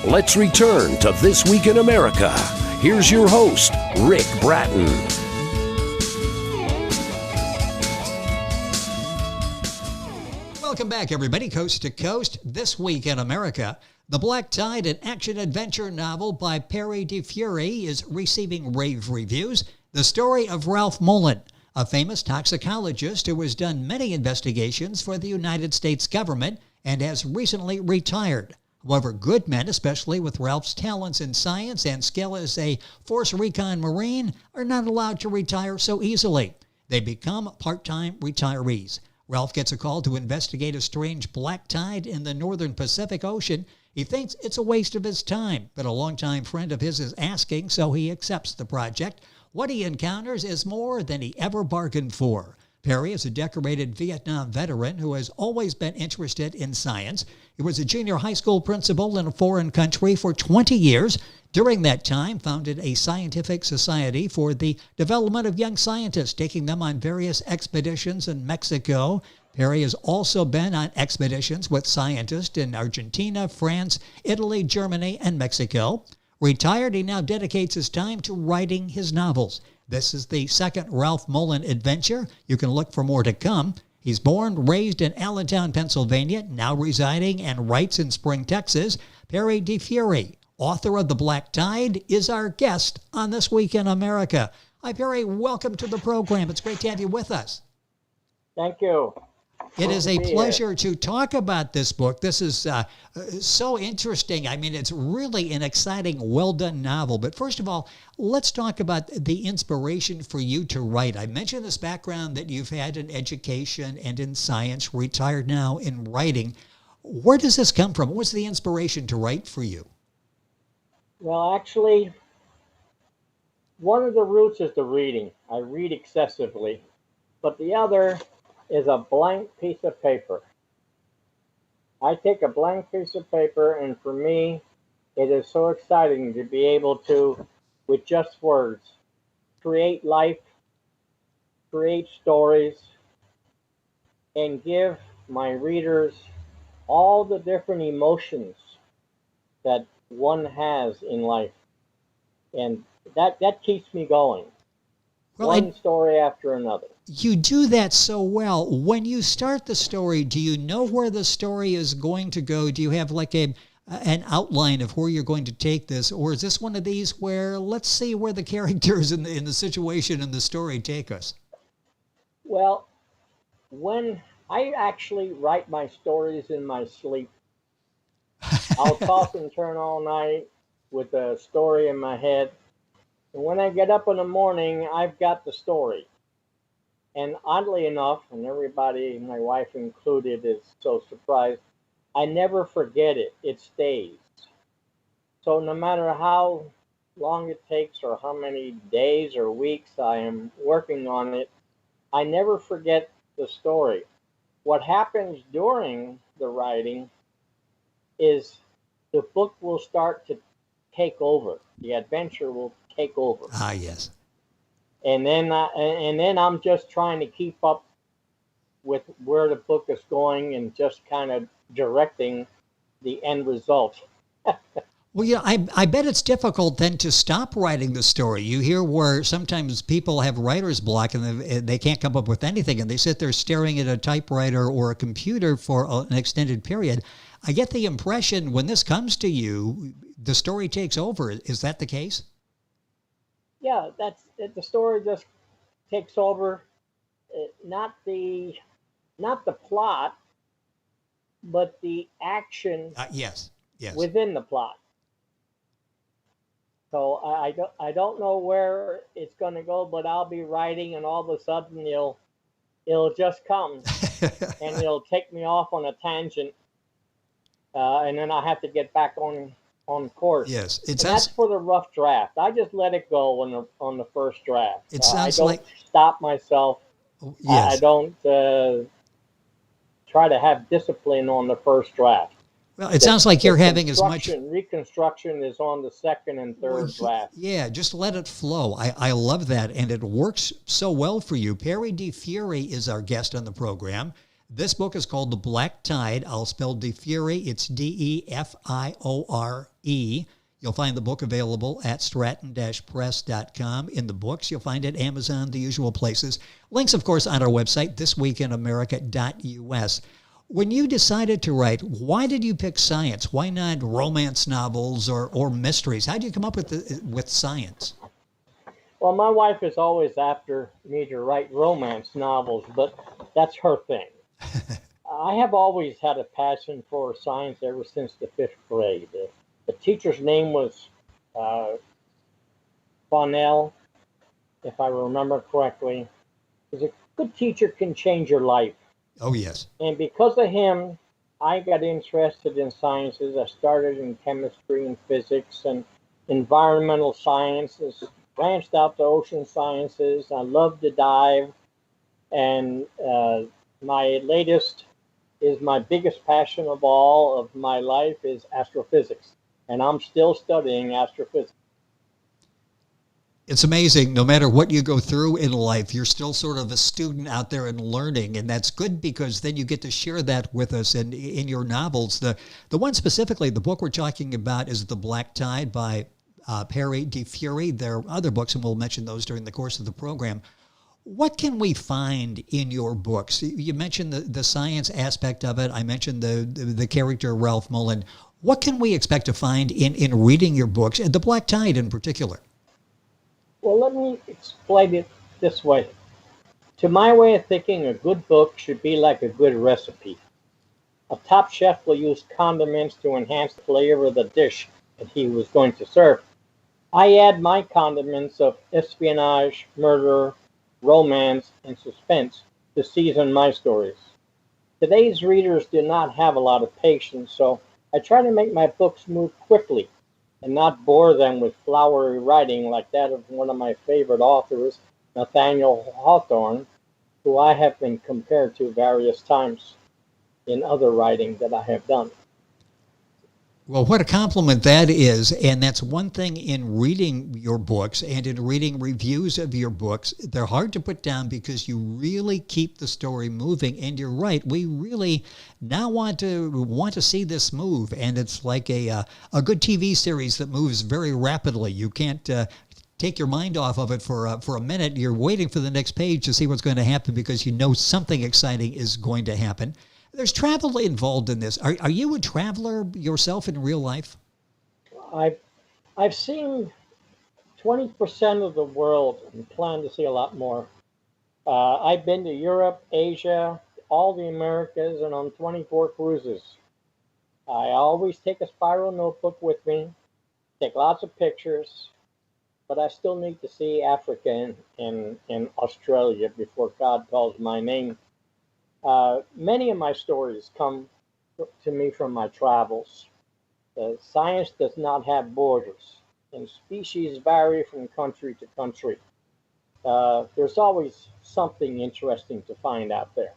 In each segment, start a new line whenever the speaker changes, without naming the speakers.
Let's return to This Week in America. Here's your host, Rick Bratton.
Welcome back, everybody, coast to coast. This Week in America, the Black Tide, an action-adventure novel by Perry DeFiore, is receiving rave reviews. The story of Ralph Mullen, a famous toxicologist who has done many investigations for the United States government and has recently retired. However, good men, especially with Ralph's talents in science and skill as a Force Recon Marine, are not allowed to retire so easily. They become part-time retirees. Ralph gets a call to investigate a strange black tide in the northern Pacific Ocean. He thinks it's a waste of his time, but a longtime friend of his is asking, so he accepts the project. What he encounters is more than he ever bargained for. Perry is a decorated Vietnam veteran who has always been interested in science. He was a junior high school principal in a foreign country for 20 years. During that time, founded a scientific society for the development of young scientists, taking them on various expeditions in Mexico. Perry has also been on expeditions with scientists in Argentina, France, Italy, Germany, and Mexico. Retired, he now dedicates his time to writing his novels. This is the second Ralph Mullen adventure. You can look for more to come. He's born, raised in Allentown, Pennsylvania, now residing and writes in Spring, Texas. Perry DeFiore, author of The Black Tide, is our guest on This Week in America. Hi, Perry. Welcome to the program. It's great to have you with us.
Thank you.
It is a pleasure to talk about this book. This is so interesting. I mean, it's really an exciting, well-done novel. But first of all, let's talk about the inspiration for you to write. I mentioned this background that you've had in education and in science, retired now in writing. Where does this come from? What's the inspiration to write for you?
Well, actually, one of the roots is the reading. I read excessively. But the other is a blank piece of paper. I take a blank piece of paper, and for me, it is so exciting to be able to, with just words, create life, create stories, and give my readers all the different emotions that one has in life. And that keeps me going. Well, one story after another.
You do that so well. When you start the story, do you know where the story is going to go? Do you have like an outline of where you're going to take this? Or is this one of these where let's see where the characters in the situation in the story take us?
Well, when I actually write my stories in my sleep, I'll toss and turn all night with a story in my head. And when I get up in the morning, I've got the story. And oddly enough, and everybody, my wife included, is so surprised, I never forget it. It stays. So no matter how long it takes or how many days or weeks I am working on it, I never forget the story. What happens during the writing is the book will start to take over. The adventure will take over.
Ah, yes.
And then I'm just trying to keep up with where the book is going and just kind of directing the end result.
Well, yeah, I bet it's difficult then to stop writing the story. You hear where sometimes people have writer's block and they can't come up with anything, and they sit there staring at a typewriter or a computer for an extended period. I get the impression when this comes to you, the story takes over. Is that the case?
Yeah, that's it. The story just takes over. Not the plot, but the action.
Yes.
Within the plot. So I don't know where it's going to go, but I'll be writing, and all of a sudden it'll just come, and it'll take me off on a tangent, and then I have to get back on course.
Yes,
that's for the rough draft. I just let it go on the first draft.
It sounds
I don't
like
stop myself.
Yes.
I don't try to have discipline on the first draft.
Well, it sounds like you're having as much
reconstruction is on the second and third draft.
Yeah, just let it flow. I love that, and it works so well for you. Perry DeFiore is our guest on the program. This book is called The Black Tide. I'll spell DeFiore. It's DeFiore. You'll find the book available at stratton-press.com. In the books, you'll find it at Amazon, the usual places. Links, of course, on our website, thisweekinamerica.us. When you decided to write, why did you pick science? Why not romance novels or mysteries? How did you come up with science?
Well, my wife is always after me to write romance novels, but that's her thing. I have always had a passion for science ever since the fifth grade. The teacher's name was Bonnell, if I remember correctly. Because a good teacher can change your life.
Oh, yes.
And because of him, I got interested in sciences. I started in chemistry and physics and environmental sciences, branched out to ocean sciences. I love to dive. And my latest is my biggest passion of all of my life is astrophysics. And I'm still studying astrophysics.
It's amazing. No matter what you go through in life, you're still sort of a student out there and learning. And that's good because then you get to share that with us in your novels. The one specifically, the book we're talking about is The Black Tide by Perry DeFiore. There are other books, and we'll mention those during the course of the program. What can we find in your books? You mentioned the science aspect of it. I mentioned the character Ralph Mullen. What can we expect to find in reading your books, and The Black Tide in particular?
Well, let me explain it this way. To my way of thinking, a good book should be like a good recipe. A top chef will use condiments to enhance the flavor of the dish that he was going to serve. I add my condiments of espionage, murder, romance, and suspense to season my stories. Today's readers do not have a lot of patience, so I try to make my books move quickly and not bore them with flowery writing like that of one of my favorite authors, Nathaniel Hawthorne, who I have been compared to various times in other writing that I have done.
Well, what a compliment that is. And that's one thing in reading your books and in reading reviews of your books. They're hard to put down because you really keep the story moving. And you're right. We really now want to see this move. And it's like a good TV series that moves very rapidly. You can't take your mind off of it for a minute. You're waiting for the next page to see what's going to happen because you know something exciting is going to happen. There's travel involved in this. Are you a traveler yourself in real life?
I've seen 20% of the world and plan to see a lot more. I've been to Europe, Asia, all the Americas, and on 24 cruises. I always take a spiral notebook with me, take lots of pictures, but I still need to see Africa and Australia before God calls my name. Many of my stories come to me from my travels. Science does not have borders, and species vary from country to country. There's always something interesting to find out there.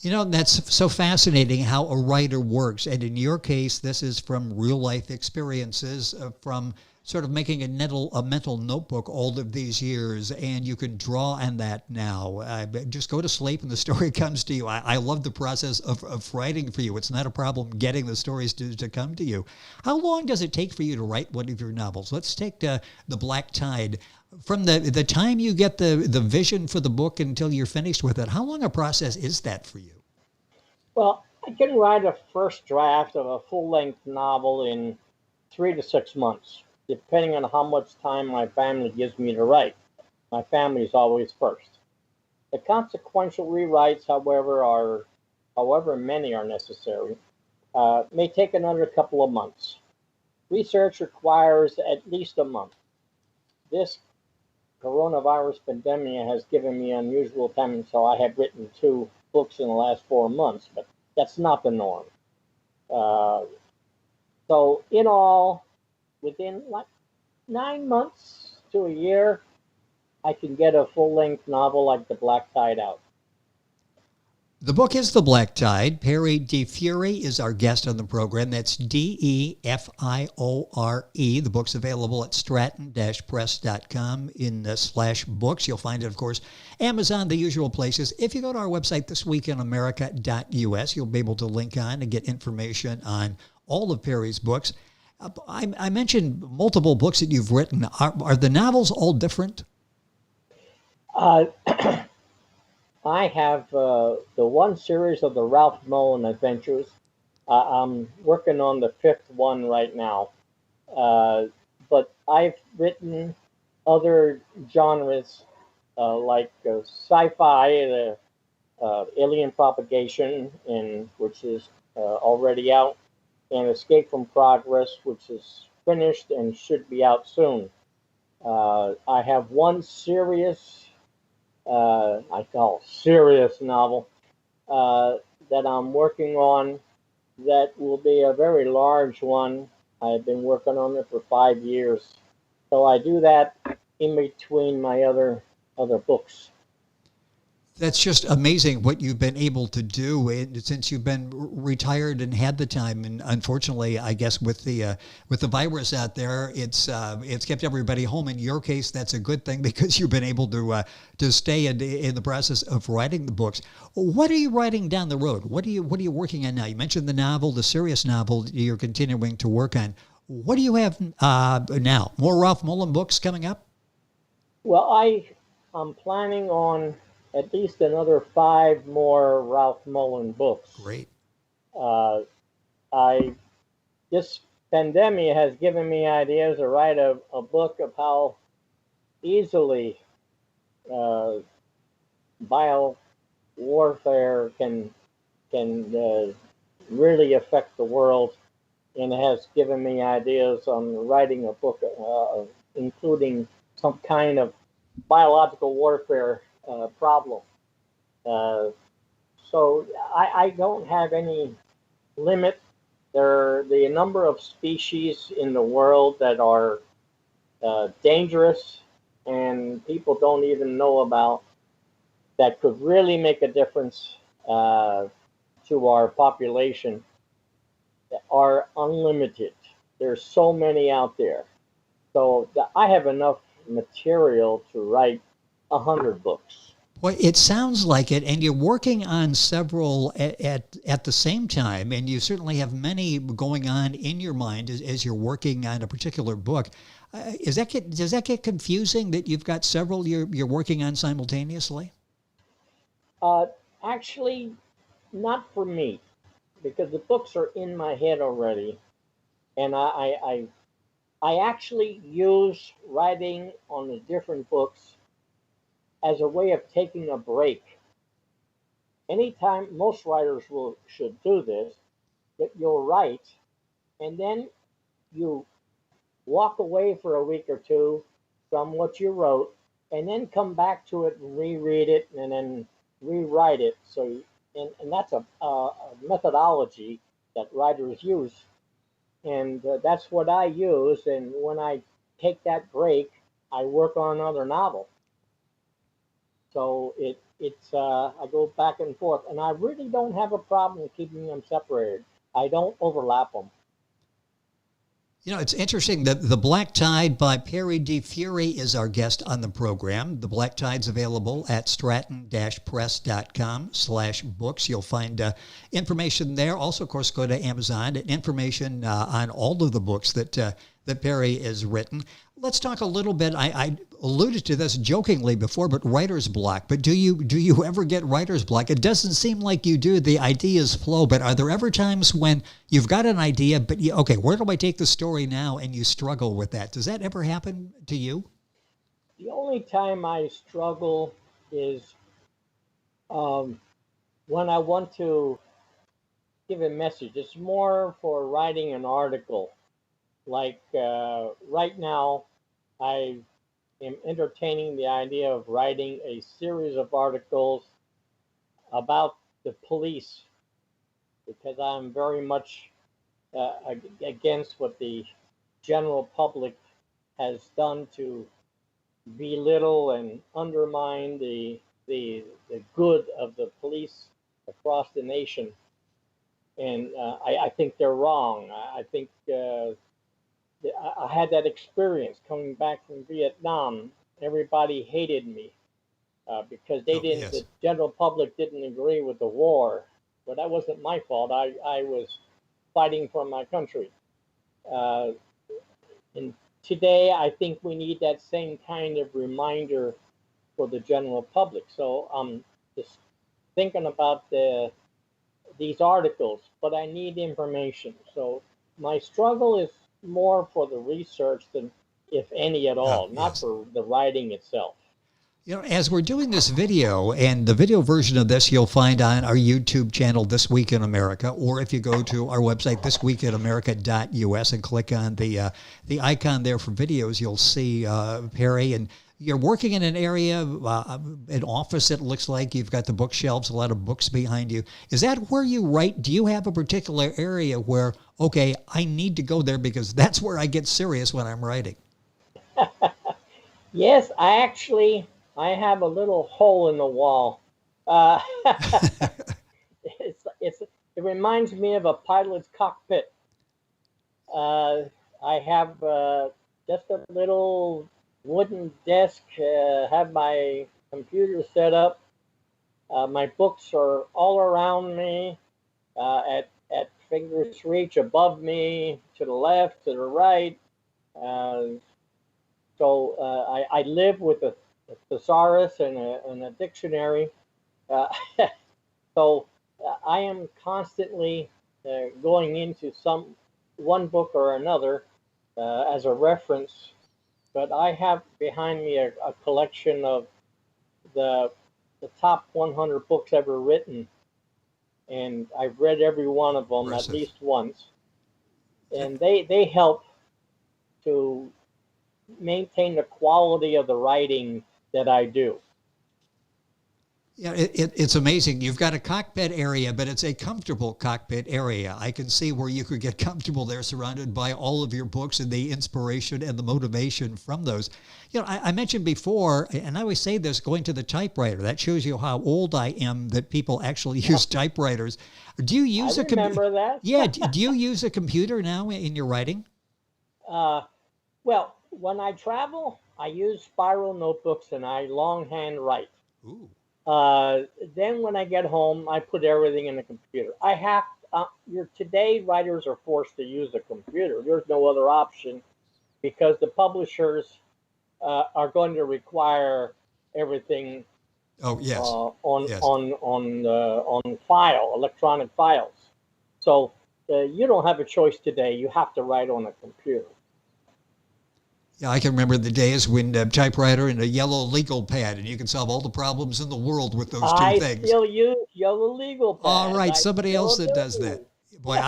You know, that's so fascinating how a writer works. And in your case, this is from real life experiences, from sort of making a mental notebook all of these years, and you can draw on that now. Just go to sleep and the story comes to you. I love the process of writing for you. It's not a problem getting the stories to come to you. How long does it take for you to write one of your novels? Let's take The Black Tide. From the time you get the vision for the book until you're finished with it, how long a process is that for you?
Well, I can write a first draft of a full-length novel in 3 to 6 months, depending on how much time my family gives me to write. My family is always first. The consequential rewrites, however many are necessary, may take another couple of months. Research requires at least a month. This coronavirus pandemic has given me unusual time, so I have written 2 books in the last 4 months, but that's not the norm. So in all, within like 9 months to a year, I can get a full-length novel like The Black Tide out.
The book is The Black Tide. Perry DeFiore is our guest on the program. That's DeFiore. The book's available at stratton-press.com in /books. You'll find it, of course, Amazon, the usual places. If you go to our website, thisweekinamerica.us, you'll be able to link on and get information on all of Perry's books. I mentioned multiple books that you've written. Are the novels all different?
I have the one series of the Ralph Mullen adventures. I'm working on the fifth one right now. But I've written other genres like sci-fi, alien propagation, which is already out, and Escape from Progress, which is finished and should be out soon. I have one serious I call serious novel that I'm working on that will be a very large one. I've been working on it for 5 years. So I do that in between my other books.
That's just amazing what you've been able to do since you've been retired and had the time. And unfortunately, I guess with the virus out there, it's kept everybody home. In your case, that's a good thing because you've been able to stay in the process of writing the books. What are you writing down the road? What are you working on now? You mentioned the novel, the serious novel you're continuing to work on. What do you have now? More Ralph Mullen books coming up?
Well, I'm planning on at least another 5 more Ralph Mullen books.
Great.
This pandemic has given me ideas to write a book of how easily bio warfare can really affect the world, and it has given me ideas on writing a book including some kind of biological warfare problem. So I don't have any limit. The number of species in the world that are dangerous and people don't even know about that could really make a difference to our population are unlimited. There's so many out there. So I have enough material to write 100 books.
Well, it sounds like it, and you're working on several at the same time, and you certainly have many going on in your mind as you're working on a particular book. Does that get confusing that you've got several you're working on simultaneously?
Actually, not for me, because the books are in my head already, and I actually use writing on the different books as a way of taking a break. Anytime, most writers should do this, that you'll write and then you walk away for a week or two from what you wrote and then come back to it and reread it and then rewrite it. So, and that's a methodology that writers use. And that's what I use. And when I take that break, I work on another novel. So it's I go back and forth, and I really don't have a problem keeping them separated. I don't overlap them.
You know, it's interesting that The Black Tide by Perry DeFiore is our guest on the program. The Black Tide's available at stratton-press.com/books. You'll find information there. Also, of course, go to Amazon and information on all of the books that Perry has written. Let's talk a little bit. I alluded to this jokingly before, but writer's block. But do you ever get writer's block? It doesn't seem like you do. The ideas flow, but are there ever times when you've got an idea, but okay, where do I take the story now? And you struggle with that. Does that ever happen to you?
The only time I struggle is when I want to give a message. It's more for writing an article. Like right now, I am entertaining the idea of writing a series of articles about the police because I'm very much against what the general public has done to belittle and undermine the good of the police across the nation, and I think they're wrong. I think I had that experience coming back from Vietnam. Everybody hated me because they
Oh,
didn't.
yes.
The general public didn't agree with the war, but that wasn't my fault. I was fighting for my country. Uh, and today, I think we need that same kind of reminder for the general public. So I'm just thinking about these articles, but I need information. So my struggle is more for the research than, if any at all, not
Yes.
for the writing itself.
You know, as we're doing this video, and the video version of this you'll find on our YouTube channel, This Week in America, or if you go to our website, thisweekinamerica.us, and click on the icon there for videos, you'll see Perry. And you're working in an area, an office, it looks like. You've got the bookshelves, a lot of books behind you. Is that where you write? Do you have a particular area where, okay, I need to go there because that's where I get serious when I'm writing?
Yes, I have a little hole in the wall. Uh, it reminds me of a pilot's cockpit. Uh, I have just a little wooden desk. Have my computer set up. My books are all around me, at fingers reach above me, to the left, to the right. Uh, I live with a thesaurus and a dictionary. Uh, so I am constantly going into one book or another as a reference. But I have behind me a collection of the top 100 books ever written, and I've read every one of them at
Impressive.
least once, and they help to maintain the quality of the writing that I do.
Yeah, it's amazing. You've got a cockpit area, but it's a comfortable cockpit area. I can see where you could get comfortable there, surrounded by all of your books and the inspiration and the motivation from those. You know, I mentioned before, and I always say this, going to the typewriter. That shows you how old I am, that people actually use typewriters. Do you use
I remember that.
Yeah, do you use a computer now in your writing?
Well, when I travel, I use spiral notebooks and I longhand write.
Ooh.
Then when I get home, I put everything in the computer. Today writers are forced to use a computer. There's no other option because the publishers are going to require everything
Oh, yes. Yes.
on file, electronic files. So you don't have a choice today. You have to write on a computer.
Yeah, I can remember the days when typewriter and a yellow legal pad, and you can solve all the problems in the world with those two things.
I still use yellow legal pads.
All right, somebody else
still
that does
do.
that. Boy,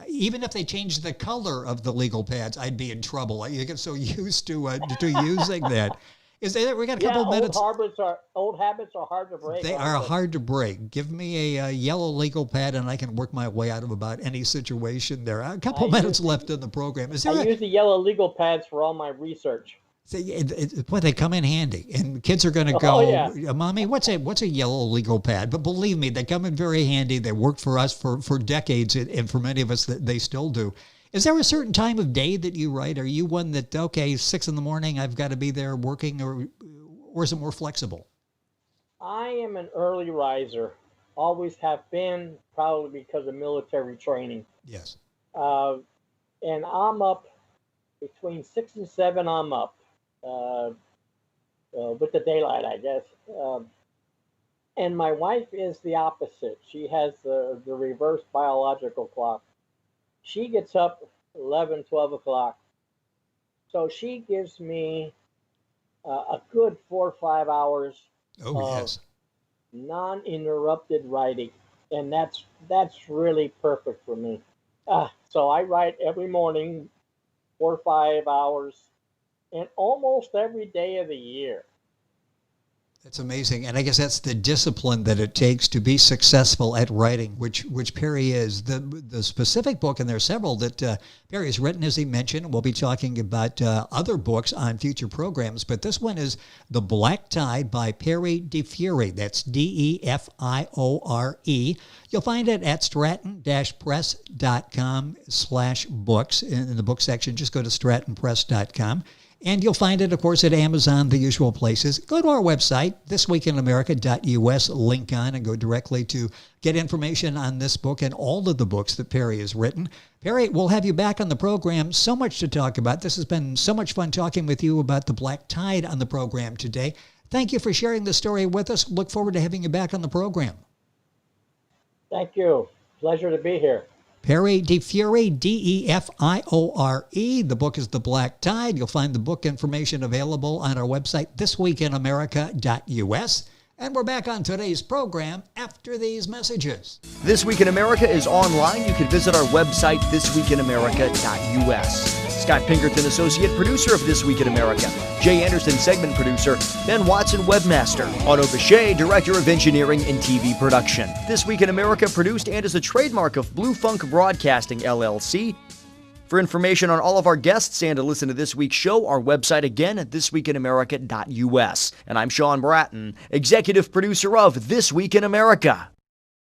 even if they changed the color of the legal pads, I'd be in trouble. You get so used to using that. We got a couple minutes.
Old habits are hard to break.
They are hard to break. Give me a yellow legal pad, and I can work my way out of about any situation there. A couple minutes left in the program.
I use the yellow legal pads for all my research.
Boy, they come in handy, and kids are going to go, Mommy, what's a yellow legal pad? But believe me, they come in very handy. They worked for us for decades, and for many of us, they still do. Is there a certain time of day that you write? Are you one that, 6 in the morning, I've got to be there working, or is it more flexible?
I am an early riser. Always have been, probably because of military training.
Yes.
And I'm up between 6 and 7. I'm up with the daylight, I guess. And my wife is the opposite. She has the reverse biological clock. She gets up 11, 12 o'clock. So she gives me a good 4 or 5 hours of non-interrupted writing. And that's really perfect for me. So I write every morning, 4 or 5 hours, and almost every day of the year.
That's amazing. And I guess that's the discipline that it takes to be successful at writing, which Perry is. The specific book, and there are several that Perry has written, as he mentioned. We'll be talking about other books on future programs, but this one is The Black Tide by Perry DeFiore. That's DeFiore. You'll find it at stratton-press.com/books. In the book section, just go to strattonpress.com. And you'll find it, of course, at Amazon, the usual places. Go to our website, thisweekinamerica.us, link on, and go directly to get information on this book and all of the books that Perry has written. Perry, we'll have you back on the program. So much to talk about. This has been so much fun talking with you about the Black Tide on the program today. Thank you for sharing the story with us. Look forward to having you back on the program.
Thank you. Pleasure to be here.
Perry DeFiore, DeFiore. The book is The Black Tide. You'll find the book information available on our website, thisweekinamerica.us. And we're back on today's program after these messages.
This Week in America is online. You can visit our website, thisweekinamerica.us. Scott Pinkerton, Associate Producer of This Week in America. Jay Anderson, Segment Producer. Ben Watson, Webmaster. Otto Bechet, Director of Engineering and TV Production. This Week in America produced and is a trademark of Blue Funk Broadcasting, LLC. For information on all of our guests and to listen to this week's show, our website again at thisweekinamerica.us. And I'm Sean Bratton, Executive Producer of This Week in America.